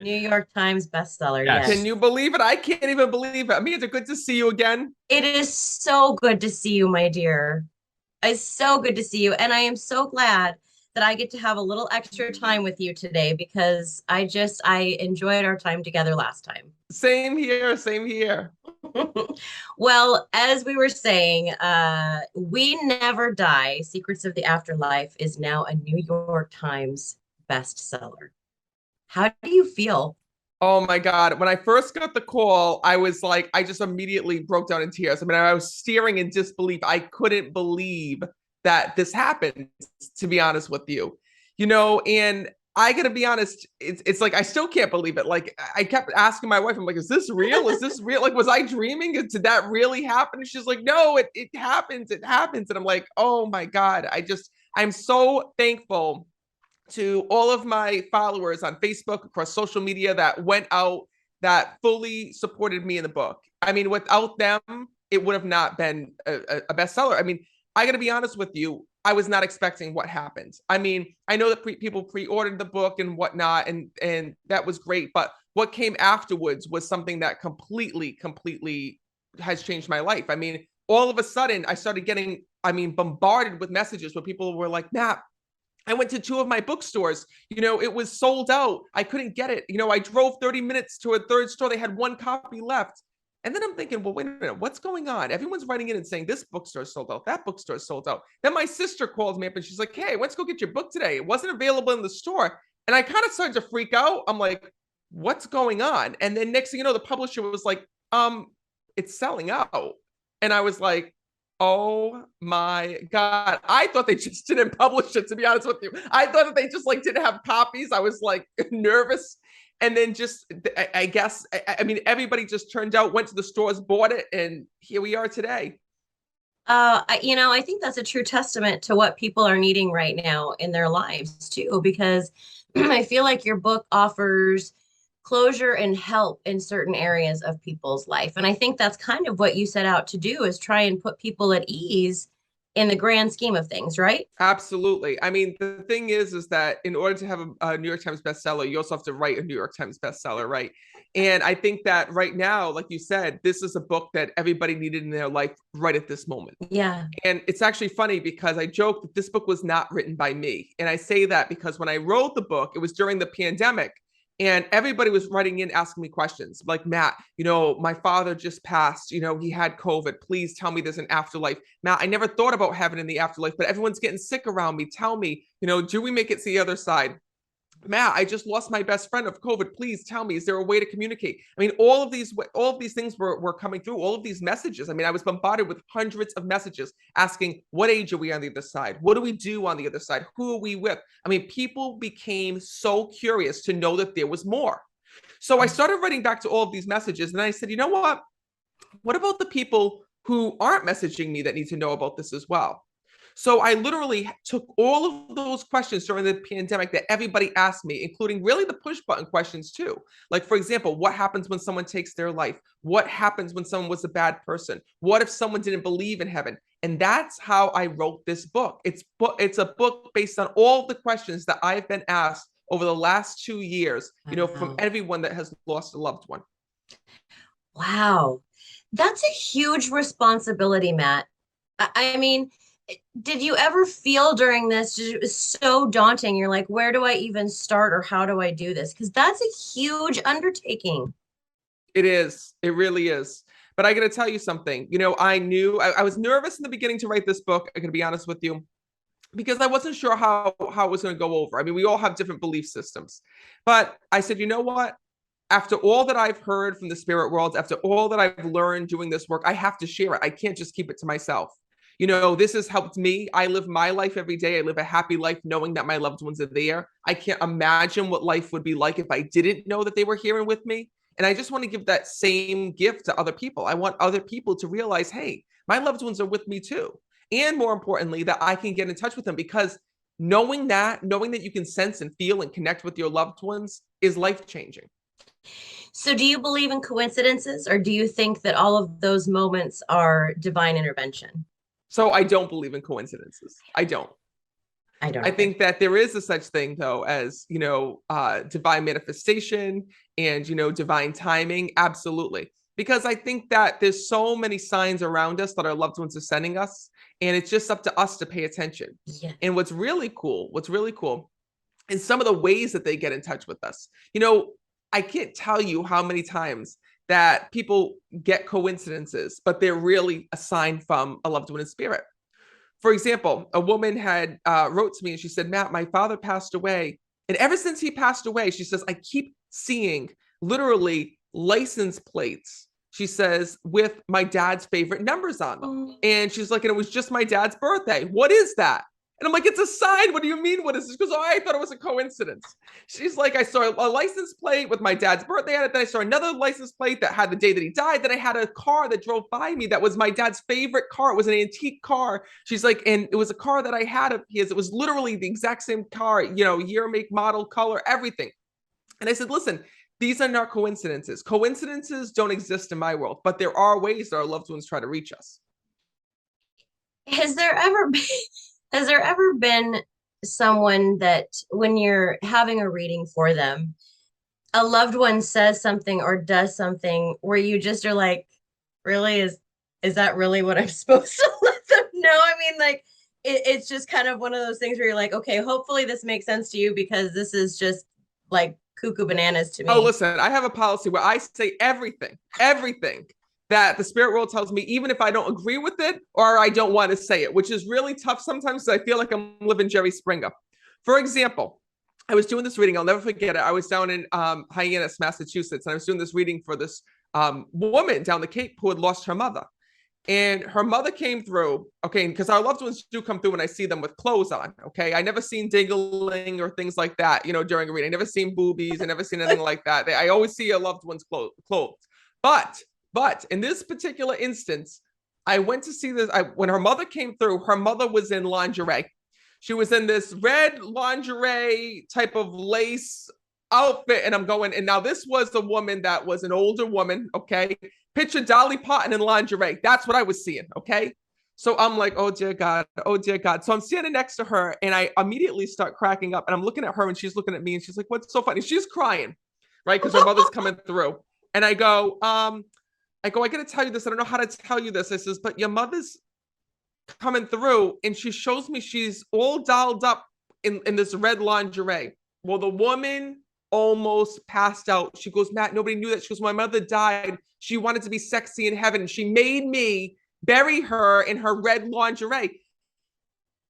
New York Times bestseller. Can Yes. Yes. you believe it? I can't even believe it. Amanda, good to see you again. It is so good to see you, my dear. It's so good to see you. And I am so glad that I get to have a little extra time with you today because I enjoyed our time together last time. Same here, same here. Well, as we were saying, We Never Die, Secrets of the Afterlife is now a New York Times bestseller. How do you feel? Oh my God. When I first got the call, I was like, I just immediately broke down in tears. I mean, I was staring in disbelief. I couldn't believe that this happened, to be honest with you. And I gotta be honest, it's like I still can't believe it. Like I kept asking my wife, I'm like, is this real? Is this real? Like, was I dreaming? Did that really happen? And she's like, no, it happens, it happens. And I'm like, oh my God. I'm so thankful to all of my followers on Facebook, across social media that went out, that fully supported me in the book. I mean, without them, it would have not been a bestseller. I mean, I got to be honest with you. I was not expecting what happened. I mean, I know that people pre-ordered the book and whatnot, and that was great. But what came afterwards was something that completely has changed my life. I mean, all of a sudden, I started getting, bombarded with messages where people were like, Matt, I went to two of my bookstores. It was sold out. I couldn't get it. I drove 30 minutes to a third store. They had one copy left. And then I'm thinking, well, wait a minute, what's going on? Everyone's writing in and saying this bookstore sold out, that bookstore sold out. Then my sister calls me up and she's like, hey, let's go get your book today. It wasn't available in the store. And I kind of started to freak out. I'm like, what's going on? And then next thing you know, the publisher was like, it's selling out. And I was like, oh my God. I thought they just didn't publish it, to be honest with you. I thought that they just like didn't have copies. I was like nervous. And then just, I guess, I mean, everybody just turned out, went to the stores, bought it, and here we are today. I think that's a true testament to what people are needing right now in their lives too, because I feel like your book offers closure and help in certain areas of people's life. And I think that's kind of what you set out to do is try and put people at ease in the grand scheme of things, right? Absolutely. I mean, the thing is that in order to have a New York Times bestseller, you also have to write a New York Times bestseller, right? And I think that right now, like you said, this is a book that everybody needed in their life right at this moment. Yeah. And it's actually funny because I joke that this book was not written by me. And I say that because when I wrote the book, it was during the pandemic. And everybody was writing in asking me questions like, Matt, my father just passed, he had COVID. Please tell me there's an afterlife. Matt, I never thought about heaven in the afterlife, but everyone's getting sick around me. Tell me, do we make it to the other side? Matt, I just lost my best friend of COVID. Please tell me, is there a way to communicate? I mean, all of these things were coming through, all of these messages. I mean, I was bombarded with hundreds of messages asking, what age are we on the other side? What do we do on the other side? Who are we with? I mean, people became so curious to know that there was more. So I started writing back to all of these messages and I said, you know what? What about the people who aren't messaging me that need to know about this as well? So I literally took all of those questions during the pandemic that everybody asked me, including really the push button questions too. Like, for example, what happens when someone takes their life? What happens when someone was a bad person? What if someone didn't believe in heaven? And that's how I wrote this book. It's a book based on all the questions that I've been asked over the last 2 years, from Wow. everyone that has lost a loved one. Wow. That's a huge responsibility, Matt. I mean, did you ever feel during this, it was so daunting? You're like, where do I even start or how do I do this? Because that's a huge undertaking. It is. It really is. But I got to tell you something. I knew I was nervous in the beginning to write this book. I'm going to be honest with you because I wasn't sure how it was going to go over. I mean, we all have different belief systems, but I said, you know what? After all that I've heard from the spirit world, after all that I've learned doing this work, I have to share it. I can't just keep it to myself. This has helped me. I live my life every day. I live a happy life knowing that my loved ones are there. I can't imagine what life would be like if I didn't know that they were here and with me. And I just want to give that same gift to other people. I want other people to realize, hey, my loved ones are with me too. And more importantly, that I can get in touch with them because knowing that you can sense and feel and connect with your loved ones is life changing. So, do you believe in coincidences or do you think that all of those moments are divine intervention? So I don't believe in coincidences. I don't. I don't I either. think that there is a such thing though as, divine manifestation and, divine timing. Absolutely. Because I think that there's so many signs around us that our loved ones are sending us, and it's just up to us to pay attention. And Yes. what's really cool is some of the ways that they get in touch with us. I can't tell you how many times that people get coincidences, but they're really a sign from a loved one in spirit. For example, a woman had wrote to me and she said, Matt, my father passed away. And ever since he passed away, she says, I keep seeing literally license plates, she says, with my dad's favorite numbers on them. Mm. And she's like, and it was just my dad's birthday. What is that? And I'm like, it's a sign. What do you mean? What is this? She goes, oh, I thought it was a coincidence. She's like, I saw a license plate with my dad's birthday on it. Then I saw another license plate that had the day that he died. Then I had a car that drove by me that was my dad's favorite car. It was an antique car. She's like, and it was a car that I had of his. It was literally the exact same car, year, make, model, color, everything. And I said, listen, these are not coincidences. Coincidences don't exist in my world, but there are ways that our loved ones try to reach us. Has there ever been, has there ever been someone that when you're having a reading for them, a loved one says something or does something where you just are like, really is that really what I'm supposed to let them know? I mean, like it's just kind of one of those things where you're like, okay, hopefully this makes sense to you because this is just like cuckoo bananas to Oh, me. listen, I have a policy where I say everything that the spirit world tells me, even if I don't agree with it or I don't want to say it, which is really tough sometimes because I feel like I'm living Jerry Springer. For example, I was doing this reading. I'll never forget it. I was down in Hyannis, Massachusetts, and I was doing this reading for this woman down the Cape who had lost her mother. And her mother came through, okay, because our loved ones do come through when I see them with clothes on, okay? I never seen diggling or things like that, during a reading. I never seen boobies. I never seen anything like that. I always see a loved one's clothes. But in this particular instance, I went to see this. When her mother came through, her mother was in lingerie. She was in this red lingerie type of lace outfit. And I'm going, and now this was a woman that was an older woman, okay? Picture Dolly Parton in lingerie. That's what I was seeing, okay? So I'm like, oh dear God, oh dear God. So I'm standing next to her and I immediately start cracking up and I'm looking at her and she's looking at me and she's like, what's so funny? She's crying, right? Because her mother's coming through. And I gotta tell you this. I don't know how to tell you this. I says, but your mother's coming through and she shows me she's all dolled up in this red lingerie. Well, the woman almost passed out. She goes, Matt, nobody knew that. She goes, my mother died. She wanted to be sexy in heaven. She made me bury her in her red lingerie.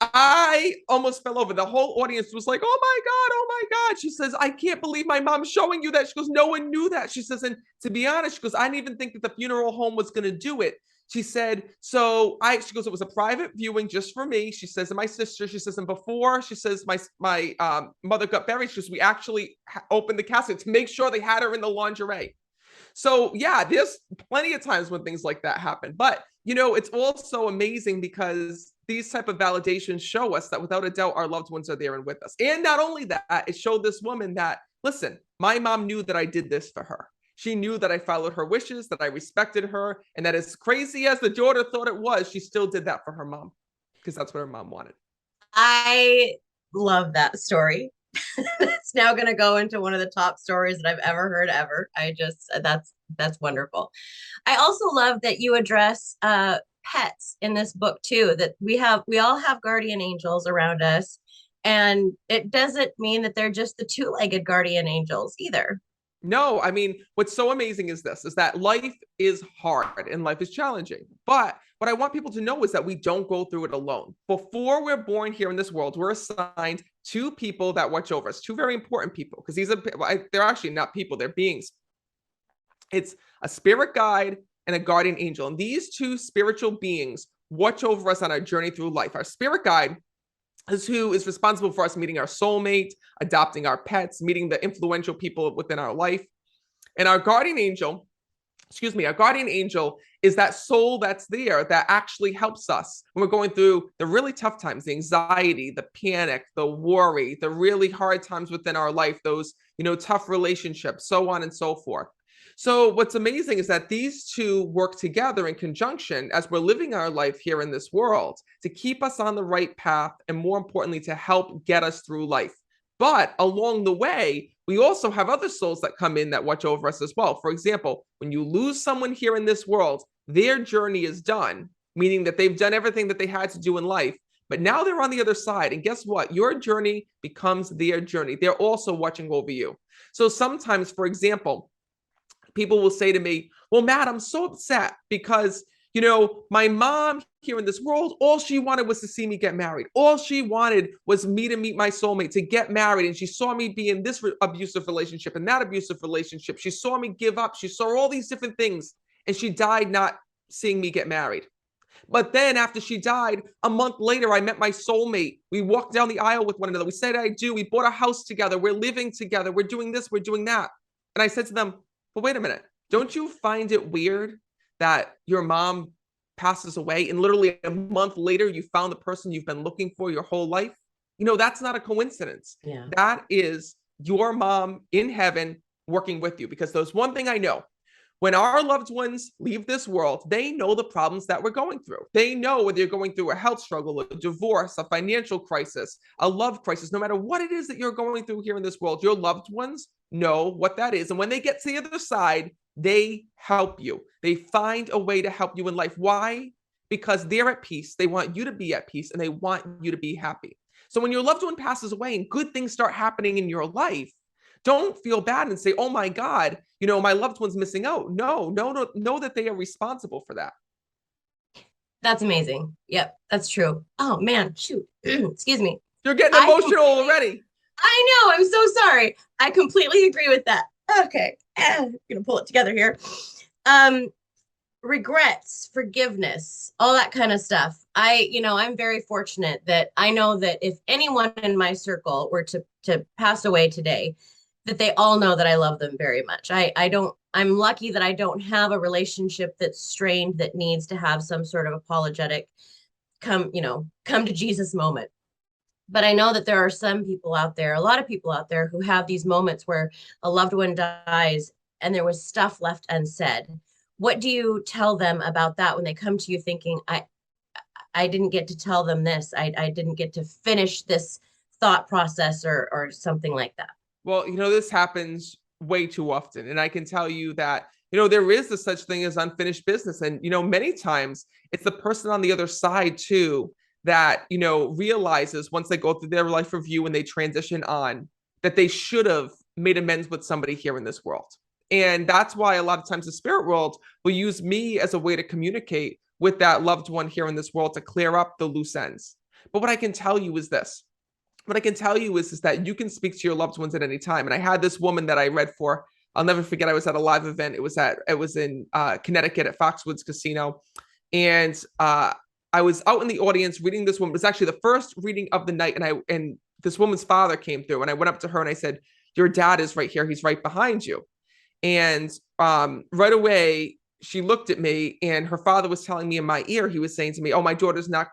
I almost fell over. The whole audience was like, oh my God, oh my God. She says, I can't believe my mom's showing you that. She goes, no one knew that. She says, and to be honest, she goes, I didn't even think that the funeral home was going to do it. She said, she goes, it was a private viewing just for me. She says, and my sister, she says, and before, she says, my mother got buried. She says, we actually opened the casket to make sure they had her in the lingerie. So yeah, there's plenty of times when things like that happen. But it's also amazing because these type of validations show us that without a doubt our loved ones are there and with us. And not only that, it showed this woman that, listen, my mom knew that I did this for her. She knew that I followed her wishes, that I respected her, and that as crazy as the daughter thought it was, she still did that for her mom because that's what her mom wanted. I love that story. It's now going to go into one of the top stories that I've ever heard ever. I just that's wonderful. I also love that you address pets in this book too, that we all have guardian angels around us, and it doesn't mean that they're just the two-legged guardian angels either. No, I mean, what's so amazing is this, is that life is hard and life is challenging. But what I want people to know is that we don't go through it alone. Before we're born here in this world, we're assigned two people that watch over us, two very important people, because they're actually not people, they're beings. It's a spirit guide and a guardian angel. And these two spiritual beings watch over us on our journey through life. Our spirit guide is who is responsible for us meeting our soulmate, adopting our pets, meeting the influential people within our life. And our guardian angel is that soul that's there that actually helps us when we're going through the really tough times, the anxiety, the panic, the worry, the really hard times within our life, those, tough relationships, so on and so forth. So what's amazing is that these two work together in conjunction as we're living our life here in this world to keep us on the right path and more importantly, to help get us through life. But along the way, we also have other souls that come in that watch over us as well. For example, when you lose someone here in this world, their journey is done, meaning that they've done everything that they had to do in life. But now they're on the other side. And guess what? Your journey becomes their journey. They're also watching over you. So sometimes, for example, people will say to me, well, Matt, I'm so upset because, my mom here in this world, all she wanted was to see me get married. All she wanted was me to meet my soulmate, to get married. And she saw me be in this abusive relationship and that abusive relationship. She saw me give up. She saw all these different things. And she died not seeing me get married. But then after she died, a month later, I met my soulmate. We walked down the aisle with one another. We said, I do. We bought a house together. We're living together. We're doing this. We're doing that. And I said to them, but wait a minute. Don't you find it weird that your mom passes away and literally a month later you found the person you've been looking for your whole life? That's not a coincidence. Yeah. That is your mom in heaven working with you, because there's one thing I know. When our loved ones leave this world, they know the problems that we're going through. They know whether you're going through a health struggle, a divorce, a financial crisis, a love crisis, no matter what it is that you're going through here in this world, your loved ones know what that is. And when they get to the other side, they help you. They find a way to help you in life. Why? Because they're at peace. They want you to be at peace and they want you to be happy. So when your loved one passes away and good things start happening in your life, don't feel bad and say, oh my God, my loved one's missing out. No, know that they are responsible for that. That's amazing. Yep, that's true. Oh man, shoot. Excuse me. You're getting I emotional completely, already. I know. I'm so sorry. I completely agree with that. Okay. I'm gonna pull it together here. Um, regrets, forgiveness, all that kind of stuff. I'm very fortunate that I know that if anyone in my circle were to pass away today, that they all know that I love them very much. I'm lucky that I don't have a relationship that's strained that needs to have some sort of apologetic come to Jesus moment. But I know that there are some people out there, a lot of people out there who have these moments where a loved one dies and there was stuff left unsaid. What do you tell them about that when they come to you thinking, I didn't get to tell them this. I didn't get to finish this thought process or something like that. Well, this happens way too often. And I can tell you that, there is a such thing as unfinished business. And, many times it's the person on the other side too that, realizes once they go through their life review and they transition on that they should have made amends with somebody here in this world. And that's why a lot of times the spirit world will use me as a way to communicate with that loved one here in this world to clear up the loose ends. But what I can tell you is this. What I can tell you is that you can speak to your loved ones at any time. And I had this woman that I read for. I'll never forget. I was at a live event. It was in Connecticut at Foxwoods Casino, and I was out in the audience reading this woman. It was actually the first reading of the night, and this woman's father came through, and I went up to her and I said, "Your dad is right here. He's right behind you." And right away, she looked at me, and her father was telling me in my ear, he was saying to me, "Oh, my daughter's not,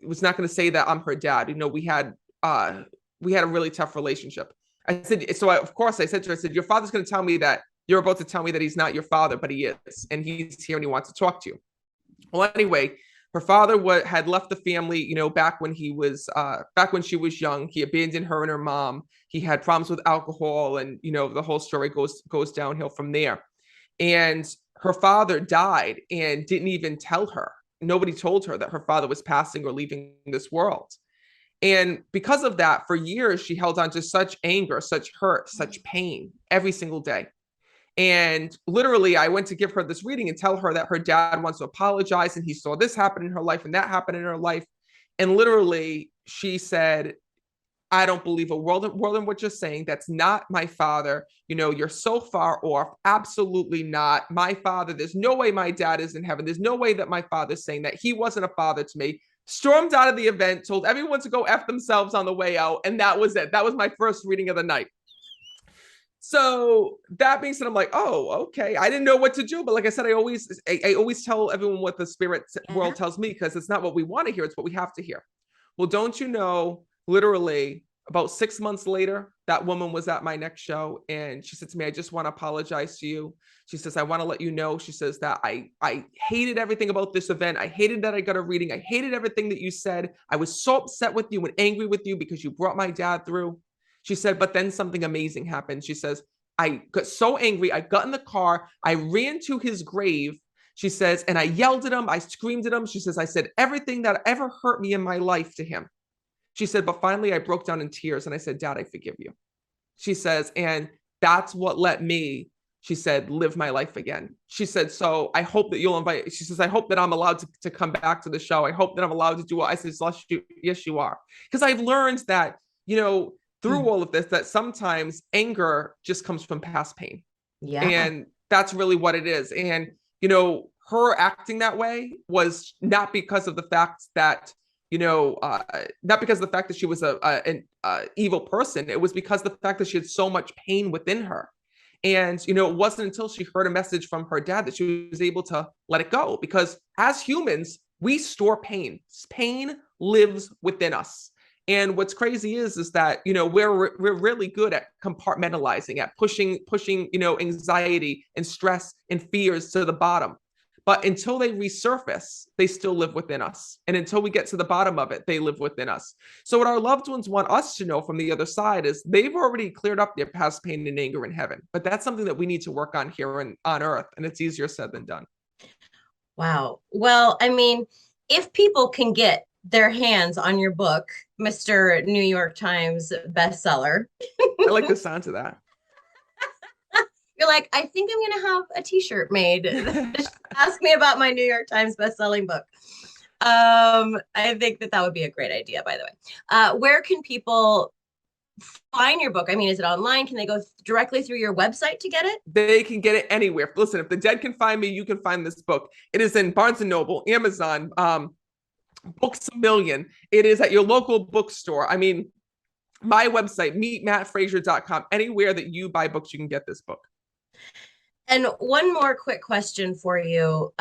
was not going to say that I'm her dad. We had a really tough relationship." I said, of course I said to her, I said, "Your father's going to tell me that you're about to tell me that he's not your father, but he is. And he's here and he wants to talk to you." Well, anyway, her father had left the family, back when she was young. He abandoned her and her mom. He had problems with alcohol, and, the whole story goes downhill from there. And her father died and didn't even tell her. Nobody told her that her father was passing or leaving this world. And because of that, for years, she held on to such anger, such hurt, such pain every single day. And literally, I went to give her this reading and tell her that her dad wants to apologize and he saw this happen in her life and that happened in her life. And literally, she said, "I don't believe a world in what you're saying. That's not my father. You're so far off. Absolutely not. My father, there's no way my dad is in heaven. There's no way that my father's saying that. He wasn't a father to me." Stormed out of the event, told everyone to go F themselves on the way out. And that was it. That was my first reading of the night. So that being said, I'm like, oh, okay. I didn't know what to do. But like I said, I always tell everyone what the spirit world tells me, because it's not what we want to hear. It's what we have to hear. Well, don't you know, literally, About 6 months later, that woman was at my next show and she said to me, I just want to apologize to you. She says, I want to let you know. She says that I hated everything about this event. I hated that I got a reading. I hated everything that you said. I was so upset with you and angry with you because you brought my dad through. She said, but then something amazing happened. She says, I got so angry. I got in the car. I ran to his grave. She says, and I yelled at him. I screamed at him. She says, I said everything that ever hurt me in my life to him. She said, but finally I broke down in tears and I said, Dad, I forgive you. She says, and that's what let me, she said, live my life again. She said, so I hope that you'll invite, she says, I hope that I'm allowed to come back to the show. I hope that I'm allowed to do what I said, yes, you are. Because I've learned that, through all of this, that sometimes anger just comes from past pain. Yeah. And that's really what it is. And, her acting that way was not because of the fact that, not because of the fact that she was an evil person. It was because of the fact that she had so much pain within her. And, it wasn't until she heard a message from her dad that she was able to let it go. Because as humans, we store pain. Pain lives within us. And what's crazy is that, we're really good at compartmentalizing, at pushing, anxiety and stress and fears to the bottom. But until they resurface, they still live within us. And until we get to the bottom of it, they live within us. So what our loved ones want us to know from the other side is they've already cleared up their past pain and anger in heaven. But that's something that we need to work on here on earth. And it's easier said than done. Wow. Well, I mean, if people can get their hands on your book, Mr. New York Times bestseller, I like the sound of that. you're like, I think I'm going to have a t-shirt made. Ask me about my New York Times bestselling book. I think that would be a great idea, by the way. Where can people find your book? I mean, is it online? Can they go directly through your website to get it? They can get it anywhere. Listen, if the dead can find me, you can find this book. It is in Barnes and Noble, Amazon, Books a Million. It is at your local bookstore. I mean, my website, meetmattfraser.com. Anywhere that you buy books, you can get this book. And one more quick question for you.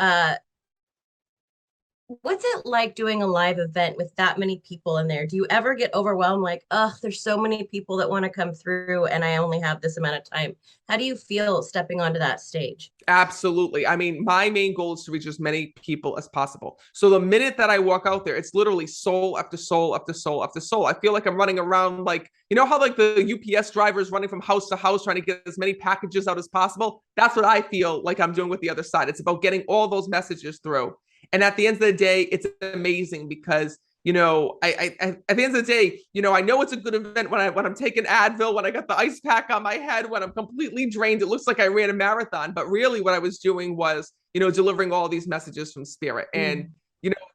What's it like doing a live event with that many people in there? Do you ever get overwhelmed like, oh, there's so many people that want to come through and I only have this amount of time? How do you feel stepping onto that stage? Absolutely. I mean, my main goal is to reach as many people as possible. So the minute that I walk out there, it's literally soul after soul after soul after soul. I feel like I'm running around like, how like the UPS driver is running from house to house trying to get as many packages out as possible. That's what I feel like I'm doing with the other side. It's about getting all those messages through. And at the end of the day, it's amazing because, I at the end of the day, I know it's a good event when I'm taking Advil, when I got the ice pack on my head, when I'm completely drained. It looks like I ran a marathon, but really what I was doing was, delivering all these messages from spirit. And,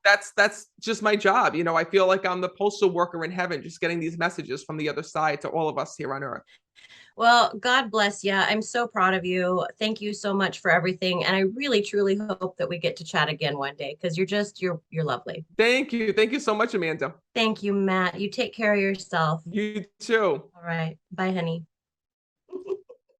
that's just my job. I feel like I'm the postal worker in heaven, just getting these messages from the other side to all of us here on earth. Well, God bless you. I'm so proud of you. Thank you so much for everything. And I really, truly hope that we get to chat again one day because you're lovely. Thank you. Thank you so much, Amanda. Thank you, Matt. You take care of yourself. You too. All right. Bye, honey.